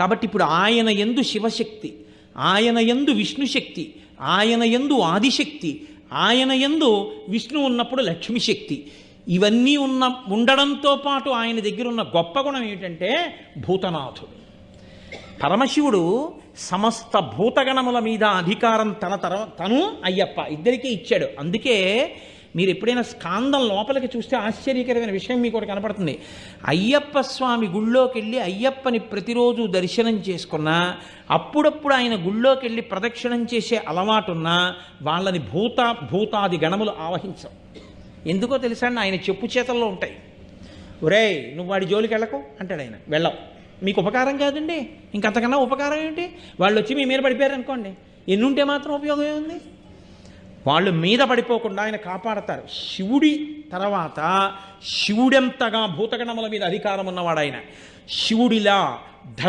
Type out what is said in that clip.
కాబట్టి ఇప్పుడు ఆయన యందు శివశక్తి, ఆయన యందు విష్ణుశక్తి, ఆయన యందు ఆదిశక్తి, ఆయన యందు విష్ణు ఉన్నప్పుడు లక్ష్మీశక్తి, ఇవన్నీ ఉండడంతో పాటు ఆయన దగ్గర ఉన్న గొప్ప గుణం ఏమిటంటే భూతనాథుడు. పరమశివుడు సమస్త భూతగణముల మీద అధికారం తను అయ్యప్ప ఇద్దరికీ ఇచ్చాడు. అందుకే మీరు ఎప్పుడైనా స్కాందం లోపలికి చూస్తే ఆశ్చర్యకరమైన విషయం మీకు ఒకటి కనపడుతుంది. అయ్యప్ప స్వామి గుళ్ళోకి వెళ్ళి అయ్యప్పని ప్రతిరోజు దర్శనం చేసుకున్నా, అప్పుడప్పుడు ఆయన గుళ్ళోకి వెళ్ళి ప్రదక్షిణం చేసే అలవాటున్నా వాళ్ళని భూతాది గణములు ఆవహించవు. ఎందుకో తెలుసా అండి? ఆయన చెప్పు చేతల్లో ఉంటాయి. ఒరేయ్ నువ్వు వాడి జోలికి వెళ్ళకు అంటాడు ఆయన. వెళ్ళవు. మీకు ఉపకారం కాదండి, ఇంకంతకన్నా ఉపకారం ఏంటి? వాళ్ళు వచ్చి మీ మీద పడిపోయారు అనుకోండి, ఎన్నుంటే మాత్రం ఉపయోగం ఏముంది? వాళ్ళు మీద పడిపోకుండా ఆయన కాపాడతారు. శివుడి తర్వాత శివుడెంతగా భూతగణముల మీద అధికారం ఉన్నవాడు ఆయన. శివుడిలా